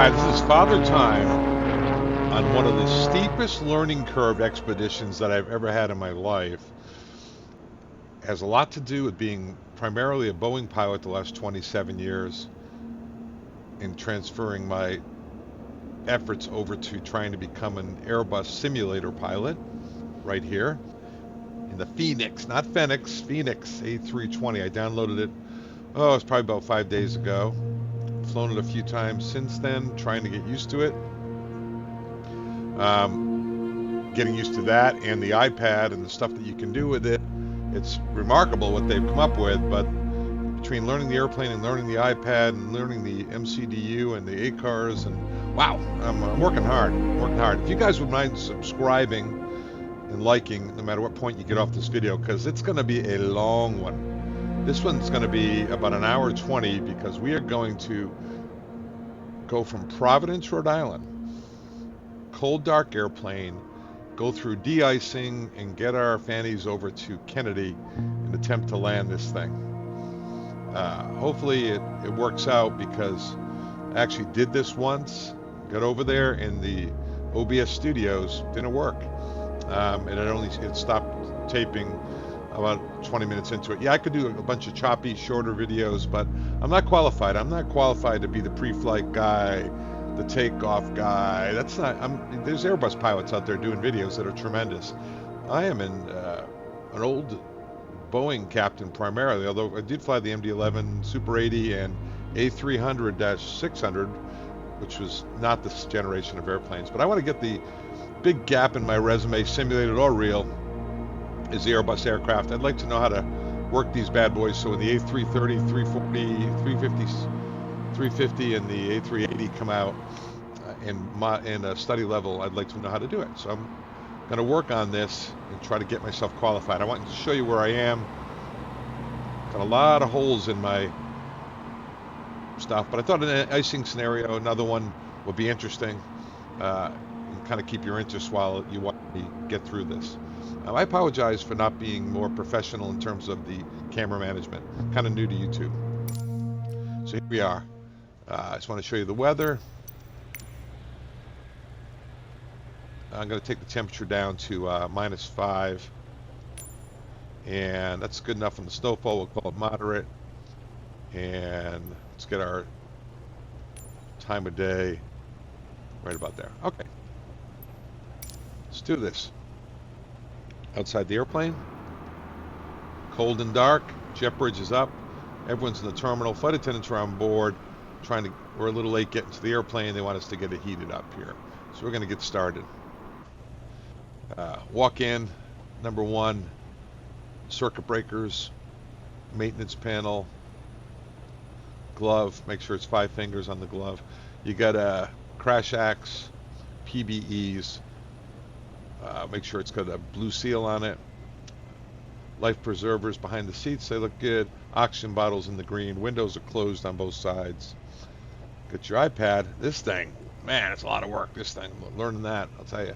Alright, this is Father Time on one of the steepest learning curve expeditions that I've ever had in my life. It has a lot to do with being primarily a Boeing pilot the last 27 years and transferring my efforts over to trying to become an Airbus simulator pilot right here in the Fenix, not Fenix, Fenix A-320. I downloaded it, it's probably about 5 days ago. Flown it a few times since then, trying to get used to it. Getting used to that and the iPad and the stuff that you can do with it. It's remarkable what they've come up with, but between learning the airplane and learning the iPad and learning the MCDU and the ACARS, and wow, I'm working hard, If you guys would mind subscribing and liking no matter what point you get off this video, because it's going to be a long one. This one's going to be about an hour 20 because we are going to go from Providence, Rhode Island, cold, dark airplane, go through de-icing and get our fannies over to Kennedy and attempt to land this thing. Hopefully it works out, because I actually did this once, got over there and the OBS studios didn't work. And it stopped taping about 20 minutes into it. Yeah, I could do a bunch of choppy, shorter videos, but I'm not qualified. I'm not qualified to be the pre-flight guy, the takeoff guy. There's Airbus pilots out there doing videos that are tremendous. I am an old Boeing captain primarily, although I did fly the MD-11 Super 80 and A300-600, which was not this generation of airplanes. But I want to get the big gap in my resume, simulated or real, is the Airbus aircraft. I'd like to know how to work these bad boys. So when the A330, 340, 350, and the A380 come out in a study level, I'd like to know how to do it. So I'm going to work on this and try to get myself qualified. I want to show you where I am. Got a lot of holes in my stuff, but I thought an icing scenario, another one, would be interesting. And kind of keep your interest while you want me to get through this. I apologize for not being more professional in terms of the camera management. Kind of new to YouTube. So here we are. I just want to show you the weather. I'm going to take the temperature down to -5. And that's good enough on the snowfall. We'll call it moderate. And let's get our time of day right about there. Okay. Let's do this. Outside the airplane, cold and dark, jet bridge is up, everyone's in the terminal, flight attendants are on board, we're a little late getting to the airplane, they want us to get it heated up here. So we're going to get started. Walk in, number one, circuit breakers, maintenance panel, glove, make sure it's 5 fingers on the glove. You got a crash axe, PBEs, make sure it's got a blue seal on it. Life preservers behind the seats, they look good. Oxygen bottles in the green. Windows are closed on both sides. Get your iPad. This thing, man, it's a lot of work. This thing, learning that, I'll tell you.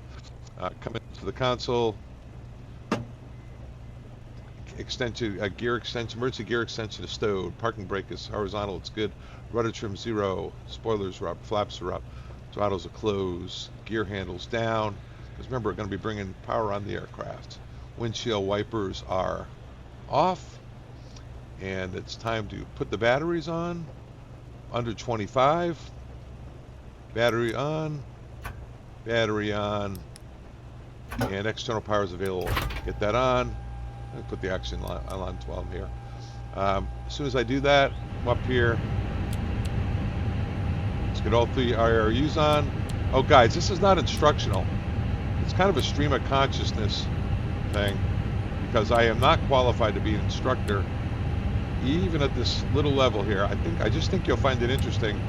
Come into the console. Extension, gear extension, emergency gear extension is stowed. Parking brake is horizontal, it's good. Rudder trim 0. Spoilers are up, flaps are up. Throttles are closed. Gear handles down. Because remember, we're going to be bringing power on the aircraft. Windshield wipers are off. And it's time to put the batteries on. Under 25. Battery on. Battery on. And external power is available. Get that on. Let me put the oxygen on while I'm here. As soon as I do that, I'm up here. Let's get all 3 IRUs on. Oh, guys, this is not instructional. It's kind of a stream of consciousness thing, because I am not qualified to be an instructor, even at this little level here. I just think you'll find it interesting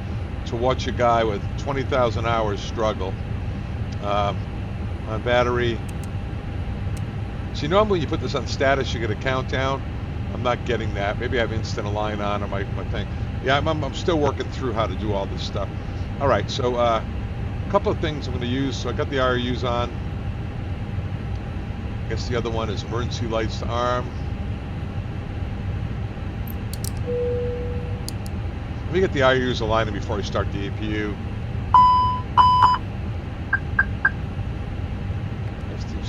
to watch a guy with 20,000 hours struggle. On battery. See, normally when you put this on status, you get a countdown. I'm not getting that. Maybe I have instant align on my thing. Yeah, I'm still working through how to do all this stuff. All right, so a couple of things I'm going to use. So I got the IRUs on. I guess the other one is emergency lights to arm. Let me get the IRUs aligning before I start the APU.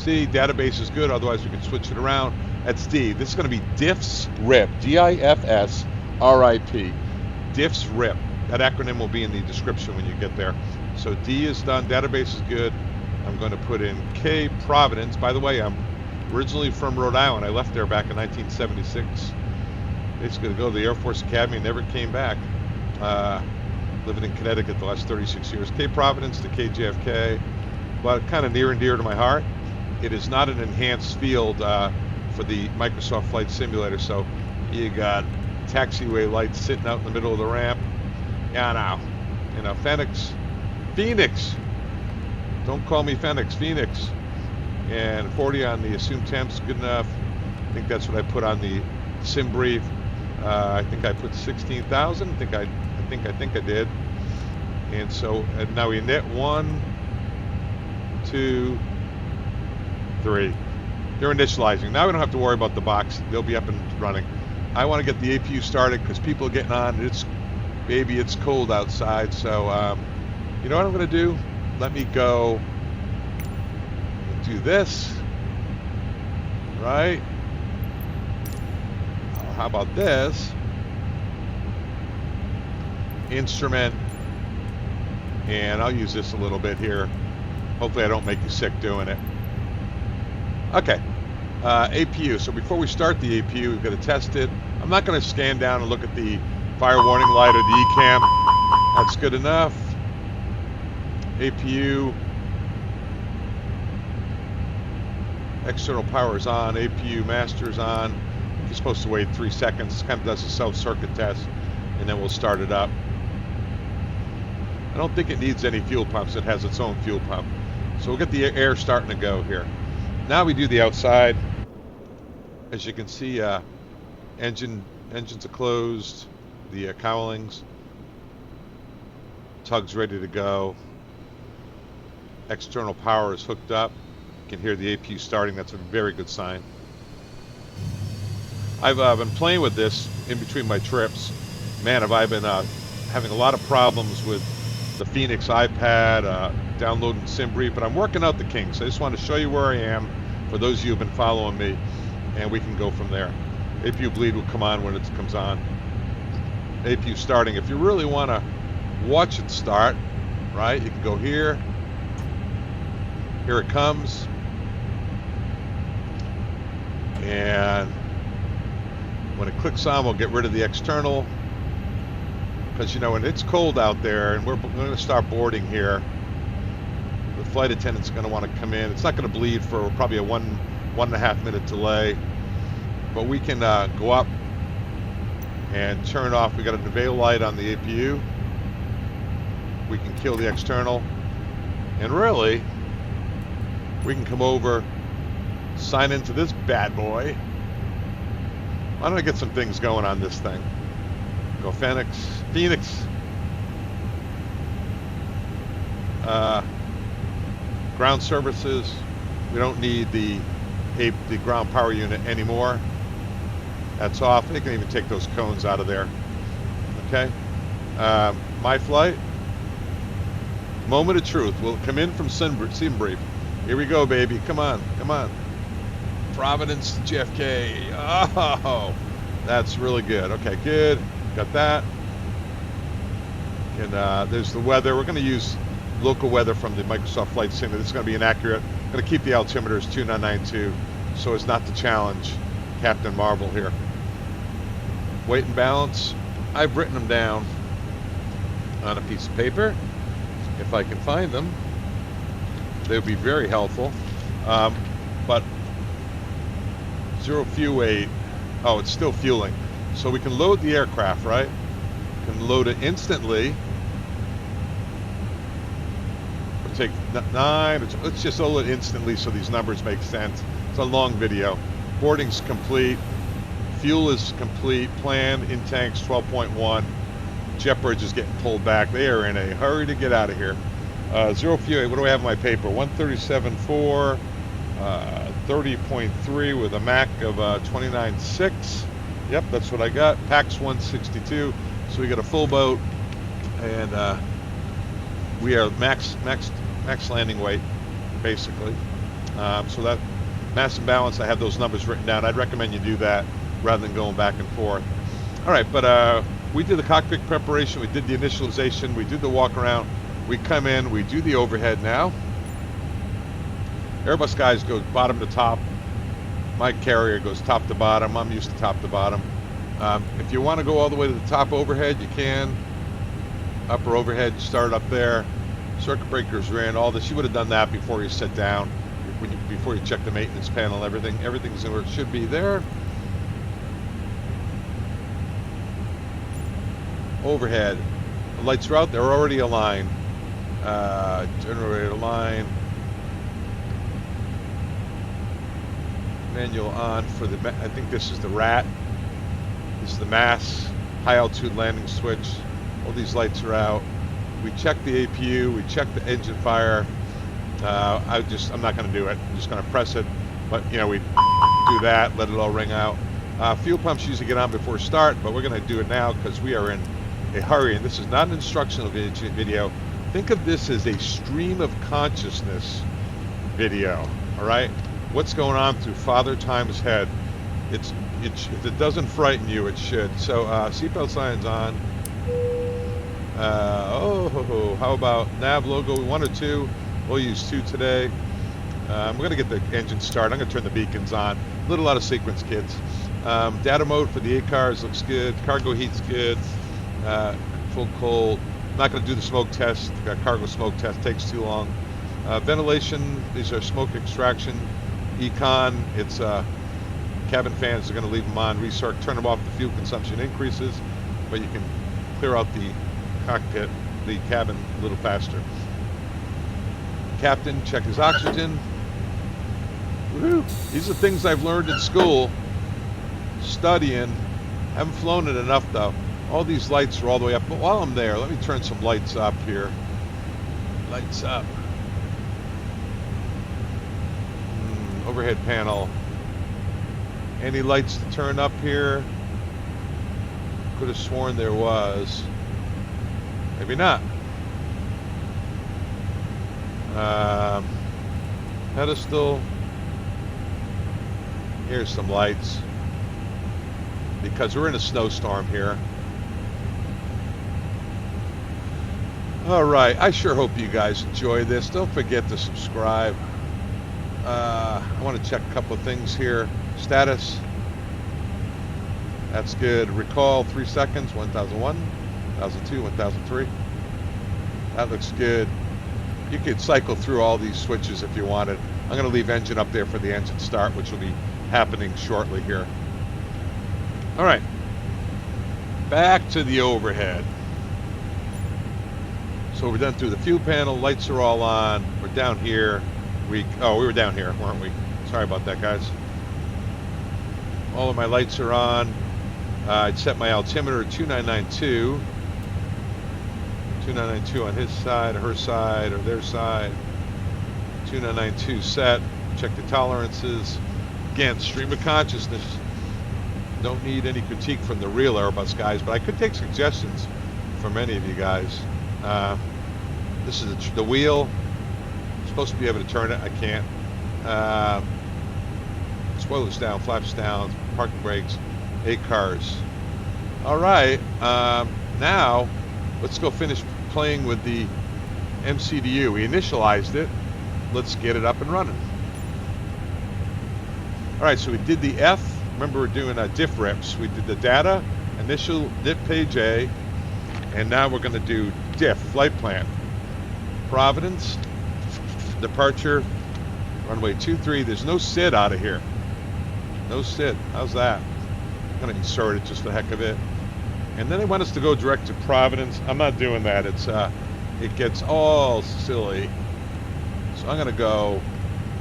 C. Database is good, otherwise we can switch it around. That's D. This is going to be diffs RIP. D-I-F-S-R-I-P. Diffs RIP. That acronym will be in the description when you get there. So D is done. Database is good. I'm going to put in K Providence. By the way, I'm originally from Rhode Island. I left there back in 1976. Basically to go to the Air Force Academy and never came back. Living in Connecticut the last 36 years. K Providence to KJFK. But kind of near and dear to my heart. It is not an enhanced field for the Microsoft Flight Simulator. So you got taxiway lights sitting out in the middle of the ramp. Yeah, now, you know, Fenix. Don't call me Fenix, Phoenix. And 40 on the assumed temps, good enough. I think that's what I put on the sim brief. I think I put 16,000. I think I did. And so now we net 1, 2, 3. They're initializing. Now we don't have to worry about the box. They'll be up and running. I want to get the APU started because people are getting on. It's cold outside. So you know what I'm going to do? Let me go do this. Right? How about this? Instrument. And I'll use this a little bit here. Hopefully I don't make you sick doing it. Okay. APU. So before we start the APU, we've got to test it. I'm not going to scan down and look at the fire warning light or the ECAM. That's good enough. APU. External power is on. APU master is on. You're supposed to wait 3 seconds. Kind of does a self-circuit test, and then we'll start it up. I don't think it needs any fuel pumps. It has its own fuel pump. So we'll get the air starting to go here. Now we do the outside. As you can see, engines are closed. The cowlings. Tug's ready to go. External power is hooked up. You can hear the APU starting. That's a very good sign. I've been playing with this in between my trips. Man, have I been having a lot of problems with the Fenix iPad, downloading SimBrief, but I'm working out the kinks. I just want to show you where I am for those of you who have been following me, and we can go from there. APU bleed will come on when it comes on. APU starting. If you really want to watch it start, right, you can go here. Here it comes. And when it clicks on, we'll get rid of the external. Because, you know, when it's cold out there and we're going to start boarding here, the flight attendant's going to want to come in. It's not going to bleed for probably a 1.5 minute delay. But we can go up and turn off. We got a Nevail light on the APU. We can kill the external. And really, we can come over, sign into this bad boy. Why don't I get some things going on this thing? Go Phoenix. Ground services. We don't need the ground power unit anymore. That's off. They can even take those cones out of there. Okay. My flight. Moment of truth. We'll come in from SimBrief. Here we go, baby. Come on. Providence, JFK. Oh, that's really good. Okay, good. Got that. And there's the weather. We're going to use local weather from the Microsoft Flight Simulator. This is going to be inaccurate. I'm going to keep the altimeters 2992 so as not to challenge Captain Marvel here. Weight and balance. I've written them down on a piece of paper. If I can find them, they would be very helpful. But zero fuel weight. Oh, it's still fueling. So we can load the aircraft, right? We can load it instantly. We'll take 9. Let's just load it instantly so these numbers make sense. It's a long video. Boarding's complete. Fuel is complete. Plan in tanks 12.1. Jet bridge is getting pulled back. They are in a hurry to get out of here. Zero fuel. What do I have in my paper? 137.4. 30.3 with a Mac of 29.6. Yep, that's what I got. PAX 162. So we got a full boat, and we are max landing weight, basically. So that mass and balance, I have those numbers written down. I'd recommend you do that rather than going back and forth. All right, but we did the cockpit preparation, we did the initialization, we did the walk around, we come in, we do the overhead now. Airbus guys go bottom to top. My carrier goes top to bottom. I'm used to top to bottom. If you want to go all the way to the top overhead, you can. Upper overhead, start up there. Circuit breakers are in, all this. You would have done that before you sit down, before you check the maintenance panel, everything's where it should be there. Overhead. The lights are out, they're already aligned. Generator line. Manual on for the, I think this is the RAT. This is the mass, high altitude landing switch. All these lights are out. We check the APU, we check the engine fire. I'm not going to do it. I'm just going to press it. But, you know, we do that, let it all ring out. Fuel pumps usually get on before start, but we're going to do it now because we are in a hurry. And this is not an instructional video. Think of this as a stream of consciousness video, all right? What's going on through Father Time's head? If it doesn't frighten you, it should. So seatbelt signs on. How about nav logo 1 or 2? We'll use 2 today. I'm going to get the engine started. I'm going to turn the beacons on. A little out of sequence, kids. Data mode for the 8 cars looks good. Cargo heat's good. Full cold. I'm not going to do the smoke test. Cargo smoke test takes too long. Ventilation, these are smoke extraction. Econ, it's cabin fans, are going to leave them on. Restart, turn them off, the fuel consumption increases, but you can clear out the cockpit, the cabin a little faster. Captain, check his oxygen. Woohoo! These are things I've learned in school, studying. Haven't flown it enough though. All these lights are all the way up, but while I'm there, let me turn some lights up here. Lights up. Overhead panel. Any lights to turn up here? Could have sworn there was. Maybe not. Pedestal. Here's some lights. Because we're in a snowstorm here. Alright, I sure hope you guys enjoy this. Don't forget to subscribe. I want to check a couple of things here. Status. That's good. Recall 3 seconds. 1001, 1002, 1003. That looks good. You could cycle through all these switches if you wanted. I'm going to leave engine up there for the engine start, which will be happening shortly here. All right. Back to the overhead. So we're done through the fuel panel. Lights are all on. We're down here. We were down here, weren't we? Sorry about that, guys. All of my lights are on. I'd set my altimeter at 2992. 2992 on his side, or her side, or their side. 2992 set. Check the tolerances. Again, stream of consciousness. Don't need any critique from the real Airbus guys, but I could take suggestions from any of you guys. This is the wheel. Supposed to be able to turn it. I can't. Spoilers down, flaps down, parking brakes, 8 cars. All right. Now let's go finish playing with the MCDU. We initialized it. Let's get it up and running. All right. So we did the F. Remember, we're doing diff reps. We did the data, initial diff page A, and now we're going to do diff flight plan. Providence. Departure, runway 23. There's no SID out of here. No SID. How's that? I'm going to insert it just for the heck of it. And then they want us to go direct to Providence. I'm not doing that. It gets all silly. So I'm going to go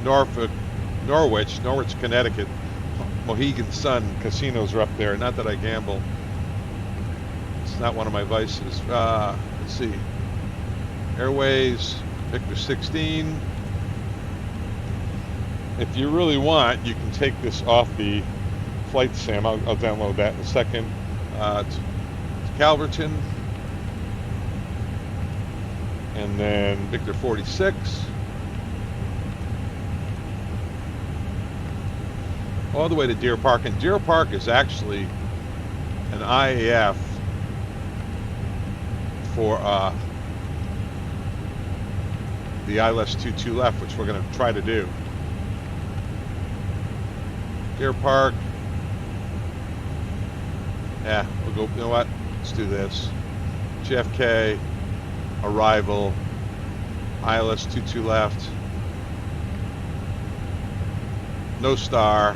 Norwich, Connecticut. Mohegan Sun casinos are up there. Not that I gamble. It's not one of my vices. Let's see. Airways. Victor 16. If you really want, you can take this off the flight sim. I'll download that in a second. To Calverton. And then Victor 46. all the way to Deer Park. And Deer Park is actually an IAF for the ILS 22 left, which we're going to try to do. Deer Park. Yeah, we'll go, you know what? Let's do this. JFK, arrival, ILS 22 left. No star.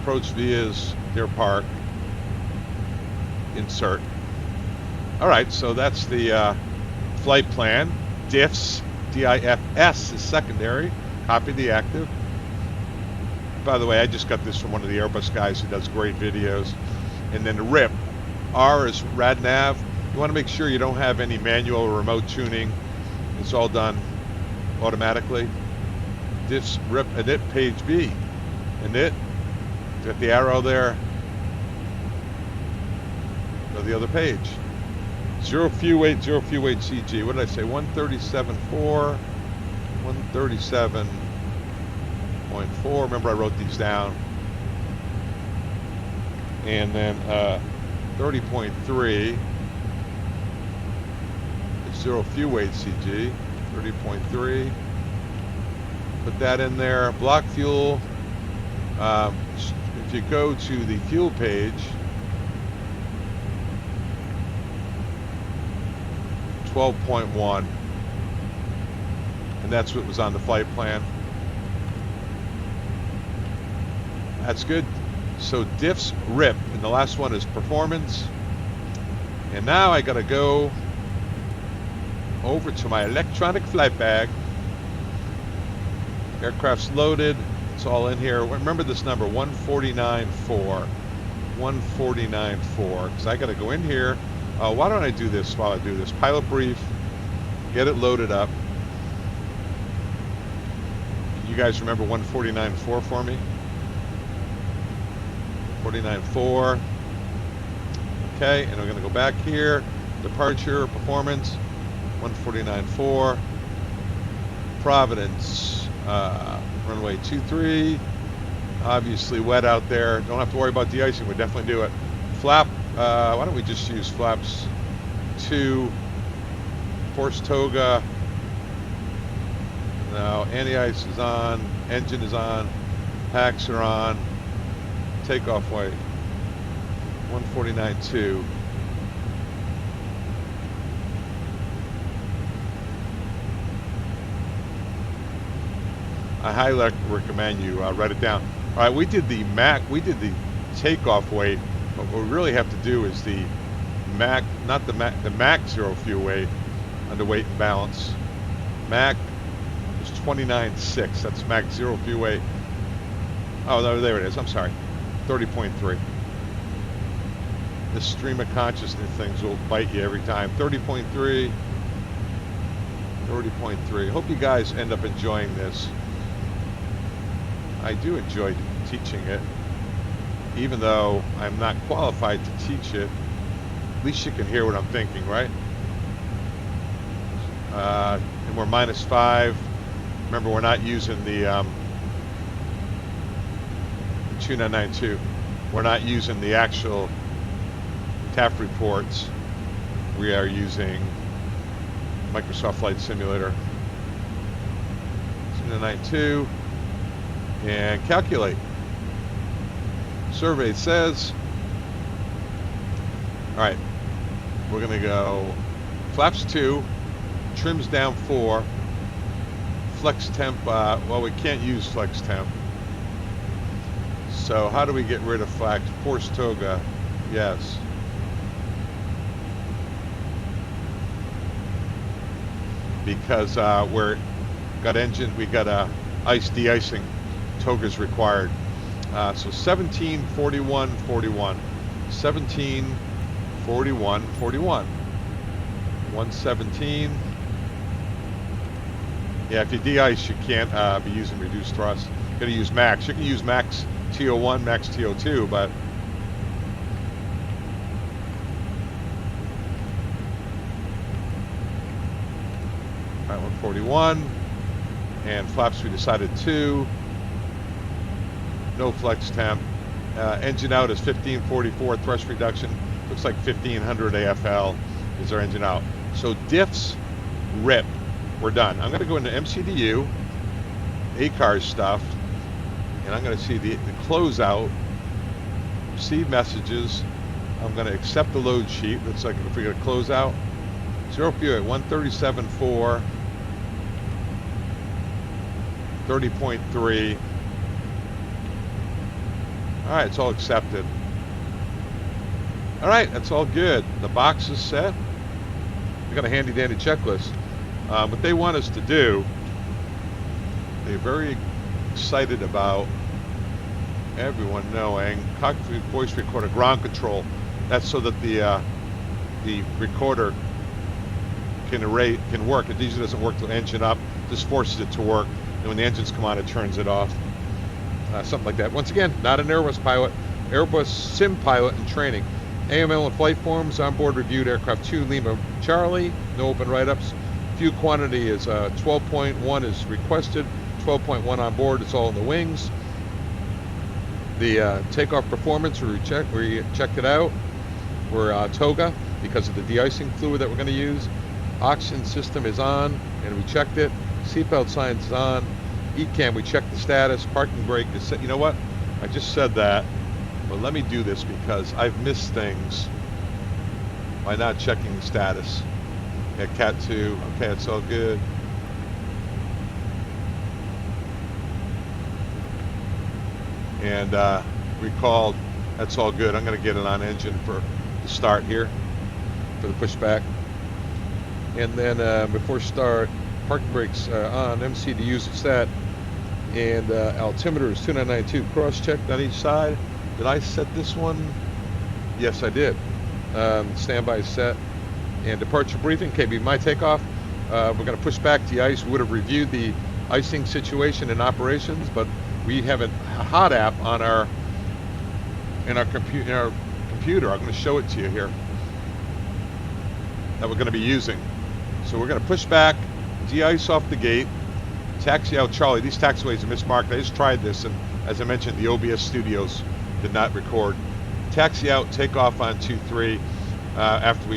Approach vias, Deer Park. Insert. All right, so that's the flight plan. DIFS, D-I-F-S is secondary. Copy the active. By the way, I just got this from one of the Airbus guys who does great videos. And then the RIP. R is rad nav. You want to make sure you don't have any manual or remote tuning. It's all done automatically. Diffs, RIP, init, page B. Init, got the arrow there. Go to the other page. Zero fuel weight CG. What did I say? 137.4, 137.4. Remember I wrote these down. And then 30.3 is zero fuel weight CG. 30.3. Put that in there. Block fuel. If you go to the fuel page, 12.1, and that's what was on the flight plan. That's good. So diffs, RIP, and the last one is performance. And now I gotta go over to my electronic flight bag. Aircraft's loaded. It's all in here. Remember this number, 149.4. 149.4. Because I got to go in here. Why don't I do this while I do this? Pilot brief. Get it loaded up. You guys remember 149.4 for me? 49.4. Okay, and we're going to go back here. Departure, performance. 149.4. Providence. Runway 23. Obviously wet out there. Don't have to worry about de-icing. We'll definitely do it. Flap. Why don't we just use flaps 2. Force toga. Now anti-ice is on. Engine is on. Packs are on. Takeoff weight. 149.2. I highly recommend you write it down. All right, we did the takeoff weight. But what we really have to do is the MAC, not the MAC zero fuel weight under weight and balance. MAC is 29.6. That's MAC zero fuel weight. Oh, no, there it is. I'm sorry. 30.3. This stream of consciousness things will bite you every time. 30.3. 30.3. Hope you guys end up enjoying this. I do enjoy teaching it, even though I'm not qualified to teach it. At least you can hear what I'm thinking, right? And we're -5. Remember, we're not using the 2992. We're not using the actual TAF reports. We are using Microsoft Flight Simulator. 2992. And calculate. Survey says, all right, we're going to go flaps 2, trims down 4, flex temp, well, we can't use flex temp. So how do we get rid of flex? Force toga, yes. Because we're got engine, we got ice de-icing. Toga's required. So 17, 41, 41. 17, 41, 41. 117. Yeah, if you de-ice, you can't be using reduced thrust. You're going to use max. You can use max TO1, max TO2, but all right, 141. And flaps we decided 2. no flex temp. Engine out is 1544, thrust reduction. Looks like 1500 AFL is our engine out. So diffs, rip. We're done. I'm going to go into MCDU, ACARS stuff, and I'm going to see the closeout, receive messages. I'm going to accept the load sheet. Looks like if we get a closeout, 0 fuel at 137.4, 30.3. All right, it's all accepted. All right, that's all good. The box is set. We got a handy dandy checklist. What they want us to do, they're very excited about everyone knowing cockpit voice recorder ground control. That's so that the recorder can work. It usually doesn't work till engine up. Just forces it to work, and when the engines come on, it turns it off. Something like that. Once again, not an Airbus pilot. Airbus sim pilot in training. AML and flight forms. Onboard reviewed aircraft 2 Lima Charlie. No open write-ups. Fuel quantity is 12.1 is requested. 12.1 on board. It's all in the wings. The takeoff performance, we checked it out. We're TOGA because of the de-icing fluid that we're going to use. Oxygen system is on, and we checked it. Seatbelt signs is on. ECAM, we checked the status. Parking brake is set. You know what? I just said that, but let me do this because I've missed things by not checking the status. Yeah, Cat 2. Okay, it's all good. And recalled. That's all good. I'm going to get it on engine for the start here for the pushback. And then before start, parking brakes on. MCDUs are set. And altimeter is 2992. Cross checked on each side. Did I set this one? Yes, I did. Standby is set. And departure briefing, KB, my takeoff. We're going to push back de-ice. We would have reviewed the icing situation and operations, but we have a hot app on our computer. I'm going to show it to you here that we're going to be using. So we're going to push back, de-ice off the gate, taxi out Charlie. These taxiways are mismarked. I just tried this, and as I mentioned, the OBS studios did not record. Taxi out, take off on 2-3 after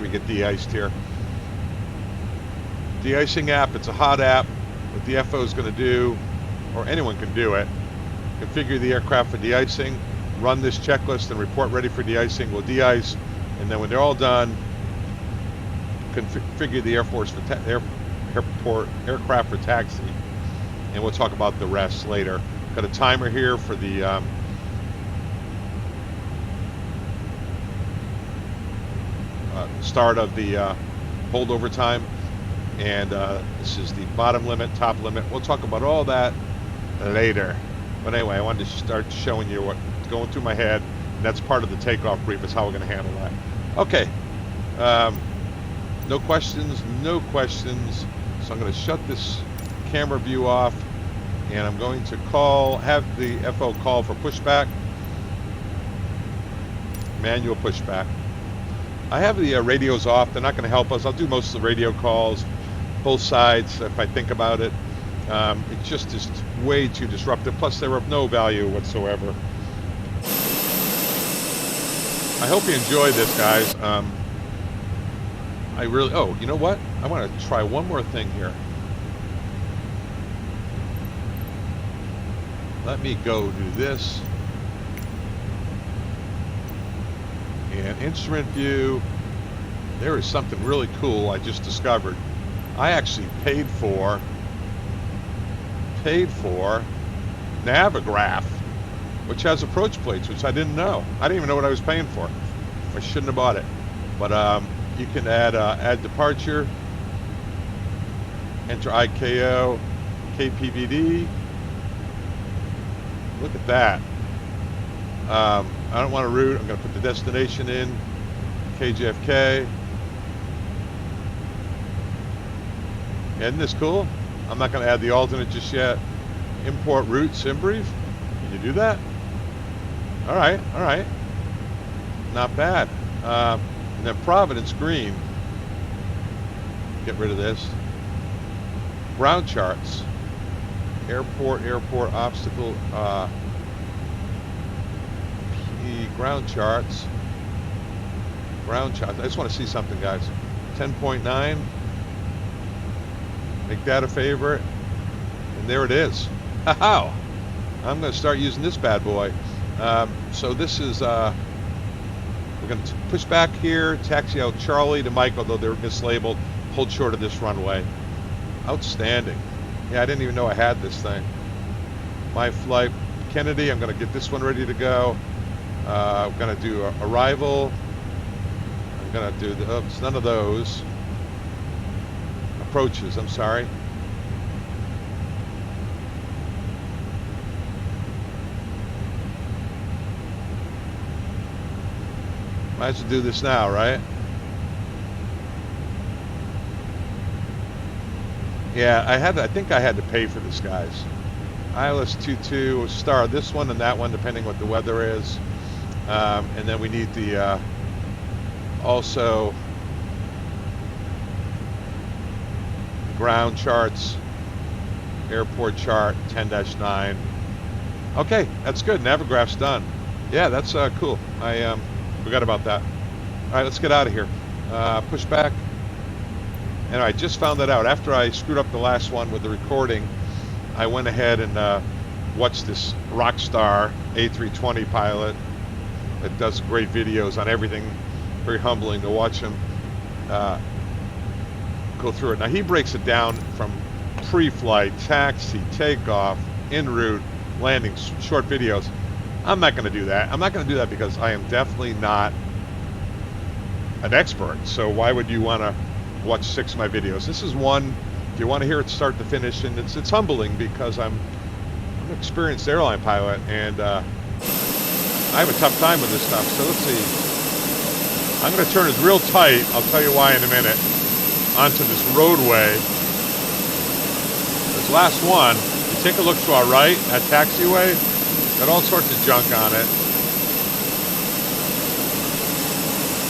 we get de-iced here. De-icing app, it's a hot app. What the FO is going to do, or anyone can do it, configure the aircraft for de-icing, run this checklist and report ready for de-icing. We'll de-ice, and then when they're all done, configure the aircraft for taxi, and we'll talk about the rest later. Got a timer here for the start of the holdover time, and this is the bottom limit, top limit. We'll talk about all that later. But anyway, I wanted to start showing you what's going through my head, and that's part of the takeoff brief, is how we're going to handle that. Okay. No questions, no questions. So I'm going to shut this camera view off, and I'm going to have the FO call for pushback, manual pushback. I have the radios off. They're not going to help us. I'll do most of the radio calls, both sides, if I think about it. It's just way too disruptive. Plus, they're of no value whatsoever. I hope you enjoy this, guys. Oh, you know what? I want to try one more thing here. Let me go do this. And instrument view. There is something really cool I just discovered. I actually paid for Navigraph, which has approach plates, which I didn't know. I didn't even know what I was paying for. I shouldn't have bought it. But you can add departure, enter IKO, KPVD. Look at that. I don't want to route. I'm going to put the destination in, KJFK. Isn't this cool? I'm not going to add the alternate just yet. Import route, SimBrief. Can you do that? All right, all right. Not bad. And then Providence Green. Get rid of this. Ground charts. Airport, obstacle, the ground charts. Ground charts. I just want to see something, guys. 10.9. Make that a favorite. And there it is. How? I'm going to start using this bad boy. So this is, we're going to push back here, taxi out Charlie to Mike, although they're mislabeled, hold short of this runway. Outstanding. Yeah, I didn't even know I had this thing. My flight, Kennedy, I'm going to get this one ready to go. I'm going to do arrival. I'm going to do it's none of those. Approaches, I'm sorry. Might as well do this now, right? Yeah, I think I had to pay for this, guys. ILS 22, star this one and that one, depending what the weather is. And then we need the also ground charts, airport chart 10-9. Okay, that's good. Navigraph's done. Yeah, that's cool. I forgot about that. All right, let's get out of here. Push back. And I just found that out. After I screwed up the last one with the recording, I went ahead and watched this rock star A320 pilot that does great videos on everything. Very humbling to watch him go through it. Now he breaks it down from pre-flight, taxi, takeoff, en route, landings, short videos. I'm not going to do that. I'm not going to do that because I am definitely not an expert. So why would you want to watch 6 of my videos? This is one, if you want to hear it start to finish, and it's humbling because I'm an experienced airline pilot, and I have a tough time with this stuff. So let's see. I'm going to turn it real tight. I'll tell you why in a minute. Onto this roadway. This last one, you take a look to our right, that taxiway, got all sorts of junk on it.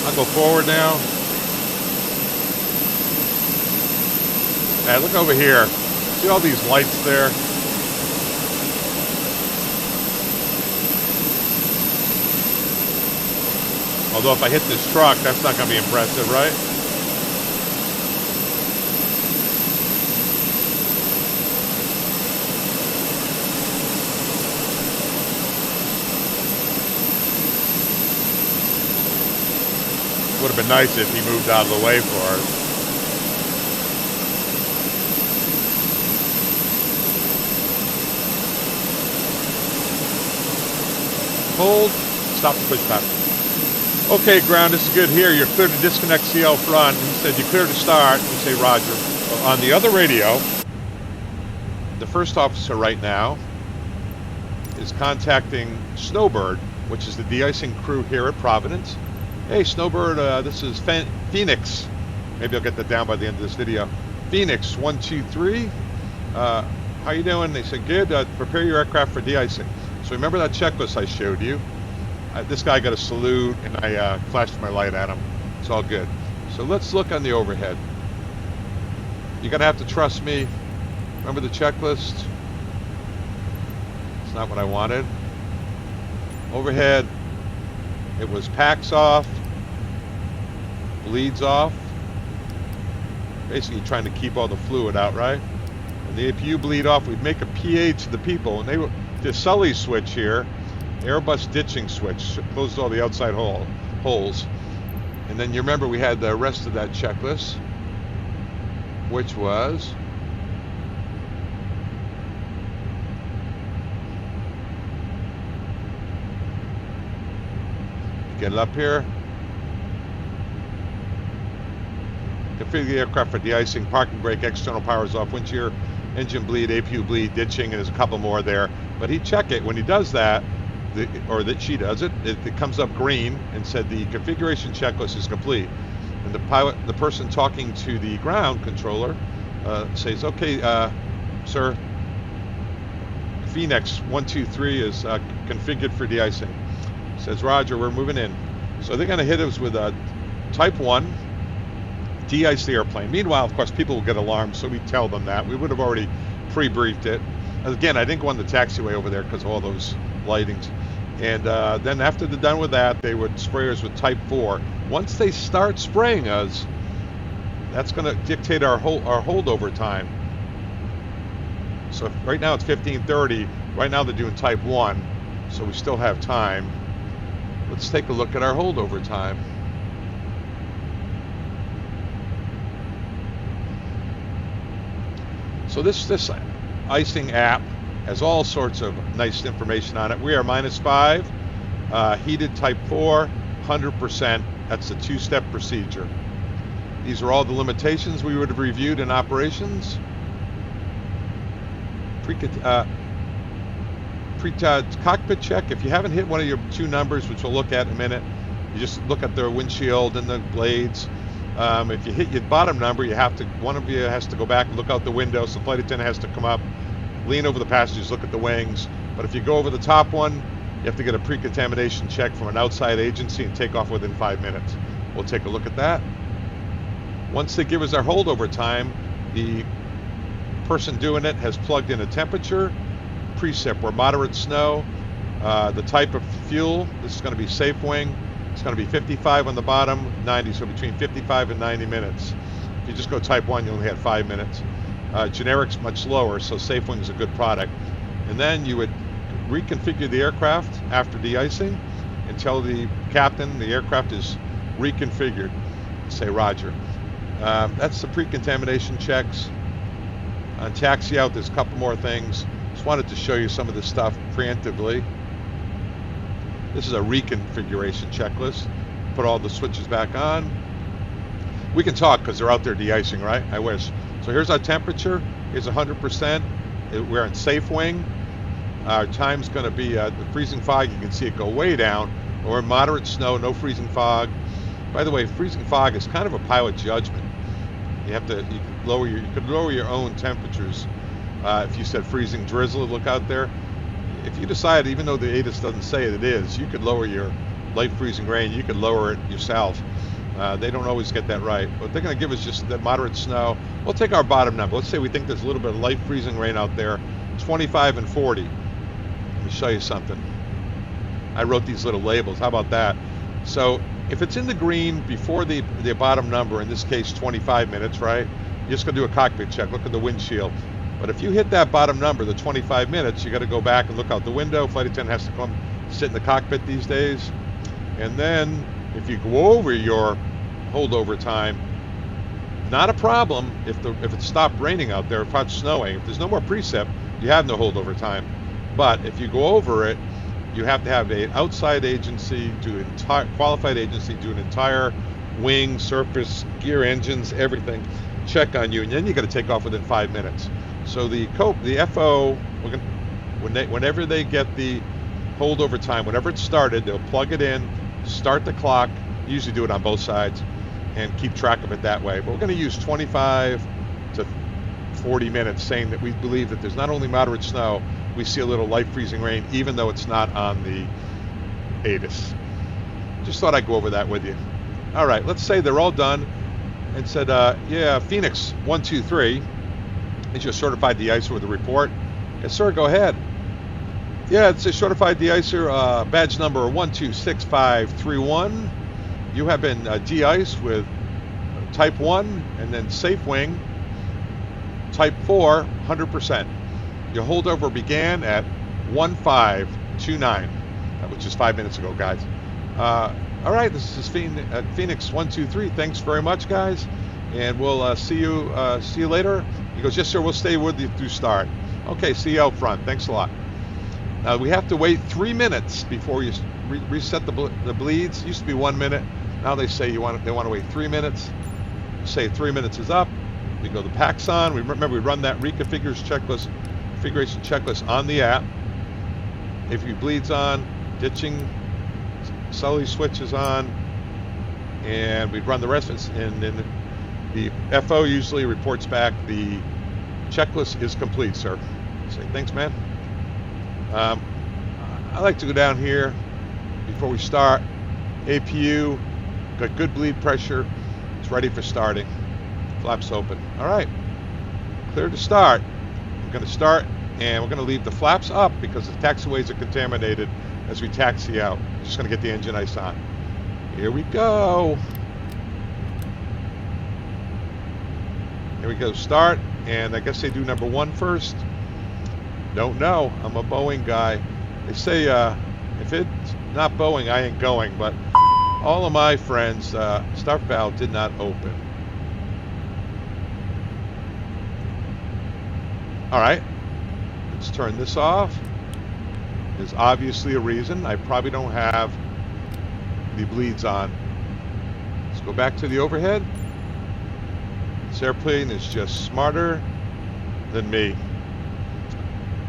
I'll go forward now. Hey, look over here. See all these lights there? Although if I hit this truck, that's not going to be impressive, right? Would have been nice if he moved out of the way for us. Hold, stop the pushback. Okay, ground, this is good here. You're clear to disconnect CL front. He said you're clear to start. We say roger. On the other radio, the first officer right now is contacting Snowbird, which is the de-icing crew here at Providence. Hey, Snowbird, this is Fenix. Maybe I'll get that down by the end of this video. Fenix 123. How you doing? They said, good. Prepare your aircraft for de-icing. So remember that checklist I showed you? This guy got a salute, and I flashed my light at him. It's all good. So let's look on the overhead. You're going to have to trust me. Remember the checklist? It's not what I wanted. Overhead. It was packs off, bleeds off, basically trying to keep all the fluid out, right? And the APU bleed off, we'd make a PA to the people. And they were the Sully switch here, Airbus ditching switch, closed all the outside holes. And then you remember we had the rest of that checklist, which was get it up here. Configure the aircraft for de-icing, parking brake, external powers off, wind shear, engine bleed, APU bleed, ditching, and there's a couple more there. But he'd check it. When he does that, or that she does it, it comes up green and said the configuration checklist is complete. And the pilot, the person talking to the ground controller, says, okay, sir, Fenix 123 is configured for de-icing. Says, roger, we're moving in. So they're going to hit us with a type 1, de-ice the airplane. Meanwhile, of course, people will get alarmed, so we tell them that. We would have already pre-briefed it. Again, I didn't go on the taxiway over there because of all those lightings. And then after they're done with that, they would spray us with type 4. Once they start spraying us, that's going to dictate our holdover time. So right now it's 15:30. Right now they're doing type 1, so we still have time. Let's take a look at our holdover time. So this icing app has all sorts of nice information on it. We are -5, heated type 4, 100%. That's a 2-step procedure. These are all the limitations we would have reviewed in operations. Cockpit check. If you haven't hit one of your 2 numbers, which we'll look at in a minute, you just look at the windshield and the blades. If you hit your bottom number, one of you has to go back and look out the window. So the flight attendant has to come up, lean over the passengers, look at the wings. But if you go over the top one, you have to get a pre-contamination check from an outside agency and take off within 5 minutes. We'll take a look at that. Once they give us our holdover time, the person doing it has plugged in a temperature, precip or moderate snow, the type of fuel. This is going to be safe wing. It's going to be 55 on the bottom, 90, so between 55 and 90 minutes. If you just go type 1, you only had 5 minutes. Generic's much lower, so safe wing is a good product. And then you would reconfigure the aircraft after de-icing and tell the captain the aircraft is reconfigured. Say Roger. That's the pre-contamination checks. On taxi out, there's a couple more things. Just wanted to show you some of this stuff preemptively. This is a reconfiguration checklist. Put all the switches back on. We can talk because they're out there de-icing, right? I wish. So here's our temperature. Here's 100%. We're in safe wing. Our time's going to be the freezing fog. You can see it go way down. Or moderate snow, no freezing fog. By the way, freezing fog is kind of a pilot judgment. You could lower your own temperatures. If you said freezing drizzle, look out there. If you decide, even though the ATIS doesn't say it is, you could lower your light freezing rain. You could lower it yourself. They don't always get that right, but they're going to give us just that moderate snow. We'll take our bottom number. Let's say we think there's a little bit of light freezing rain out there, 25 and 40. Let me show you something. I wrote these little labels. How about that? So if it's in the green before the bottom number, in this case 25 minutes, right? You're just going to do a cockpit check. Look at the windshield. But if you hit that bottom number, the 25 minutes, you got to go back and look out the window. Flight attendant has to come sit in the cockpit these days. And then if you go over your holdover time, not a problem if it stopped raining out there, if it's snowing. If there's no more precip, you have no holdover time. But if you go over it, you have to have an outside agency, qualified agency, do an entire wing, surface, gear, engines, everything, check on you, and then you got to take off within 5 minutes. So the FO, whenever they get the holdover time, whenever it's started, they'll plug it in, start the clock, usually do it on both sides, and keep track of it that way. But we're going to use 25 to 40 minutes, saying that we believe that there's not only moderate snow, we see a little light freezing rain, even though it's not on the ATIS. Just thought I'd go over that with you. All right, let's say they're all done and said, yeah, Fenix 123, is your certified de-icer with a report? Yes, sir, go ahead. Yeah, it's a certified de-icer, badge number 126531. You have been de-iced with type 1 and then safe wing, type 4, 100%. Your holdover began at 1529, which is 5 minutes ago, guys. All right, this is Fenix 123. Thanks very much, guys, and we'll see you later. He goes, yes, sir. We'll stay with you through start. Okay, see you out front. Thanks a lot. Now we have to wait 3 minutes before you reset the bleeds. It used to be 1 minute. Now they say they want to wait 3 minutes. Say 3 minutes is up. We go to PAX on. Remember we run that configuration checklist on the app. If your bleed's on, ditching, sully switch is on, and we run the rest. And then the FO usually reports back the checklist is complete, sir. Say thanks, man. I like to go down here before we start. APU, got good bleed pressure. It's ready for starting. Flaps open. All right, clear to start. We're going to start And we're going to leave the flaps up because the taxiways are contaminated as we taxi out. Just going to get the engine ice on. Here we go. Here we go, start. And I guess they do number 1 first. Don't know. I'm a Boeing guy. They say if it's not Boeing, I ain't going. But all of my friends, start valve did not open. All right. Let's turn this off. There's obviously a reason. I probably don't have the bleeds on. Let's go back to the overhead. This airplane is just smarter than me.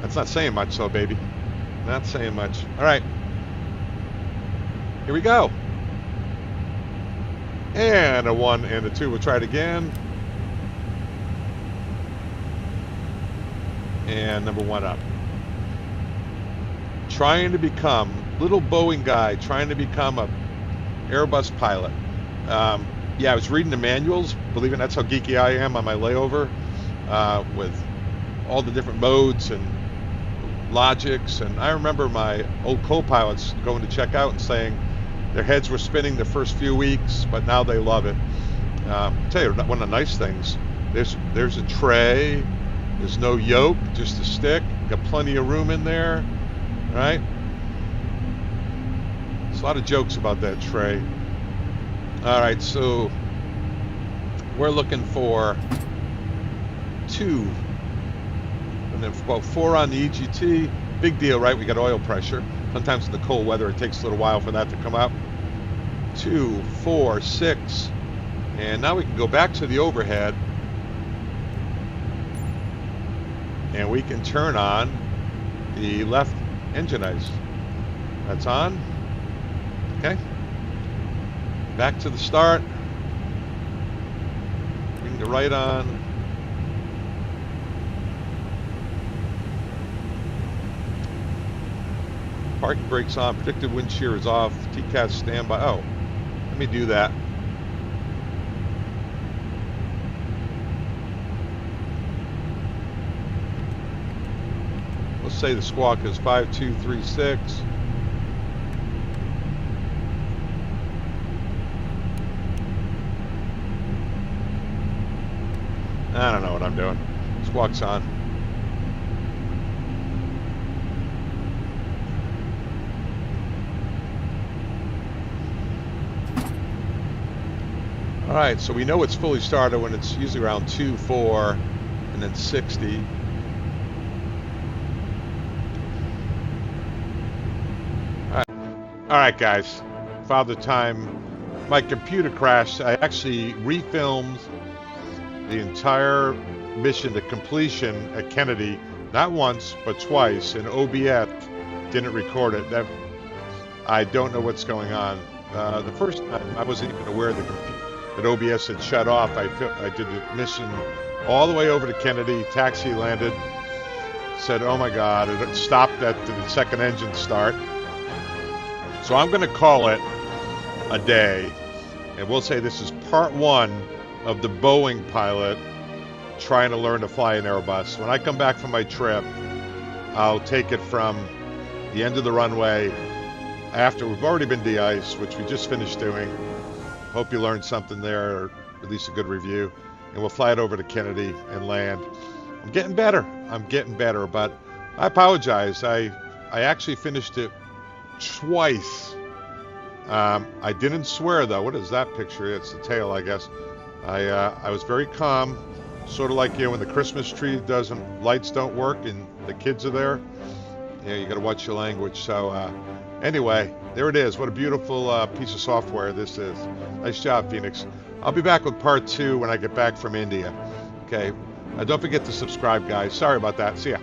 That's not saying much though, baby. Not saying much. All right. Here we go. And a 1 and a 2. We'll try it again. And number 1 up. Trying to become, little Boeing guy, trying to become a Airbus pilot. Yeah, I was reading the manuals, believing that's how geeky I am on my layover, with all the different modes and logics. And I remember my old co-pilots going to check out and saying their heads were spinning the first few weeks, but now they love it. I'll tell you, one of the nice things, there's a tray. There's no yoke, just a stick. Got plenty of room in there, right? There's a lot of jokes about that tray. All right, so we're looking for 2. And then about 4 on the EGT. Big deal, right? We got oil pressure. Sometimes in the cold weather, it takes a little while for that to come up. 2, 4, 6. And now we can go back to the overhead. And we can turn on the left engine ice. That's on. Okay. Back to the start. Bring the right on. Parking brakes on. Predicted wind shear is off. TCAS standby. Oh, let me do that. Let's say the squawk is 5236. I don't know what I'm doing. Squawk's on. All right, so we know it's fully started when it's usually around 2, 4, and then 60. All right, guys. Father Time. My computer crashed. I actually refilmed the entire mission to completion at Kennedy, not once, but twice, and OBS didn't record it. I don't know what's going on. The first time, I wasn't even aware that OBS had shut off. I did the mission all the way over to Kennedy, taxi landed, said, oh my God, it stopped at the second engine start. So I'm going to call it a day, and we'll say this is part 1 of the Boeing pilot trying to learn to fly an Airbus. When I come back from my trip, I'll take it from the end of the runway after we've already been de-iced, which we just finished doing. Hope you learned something there, or at least a good review. And we'll fly it over to Kennedy and land. I'm getting better. But I apologize. I actually finished it twice. I didn't swear though. What is that picture? It's the tail, I guess. I was very calm, sort of like, you know, when the Christmas tree lights don't work and the kids are there. Yeah, you got to watch your language. So anyway, there it is. What a beautiful piece of software this is. Nice job, Phoenix. I'll be back with part 2 when I get back from India. Okay. Don't forget to subscribe, guys. Sorry about that. See ya.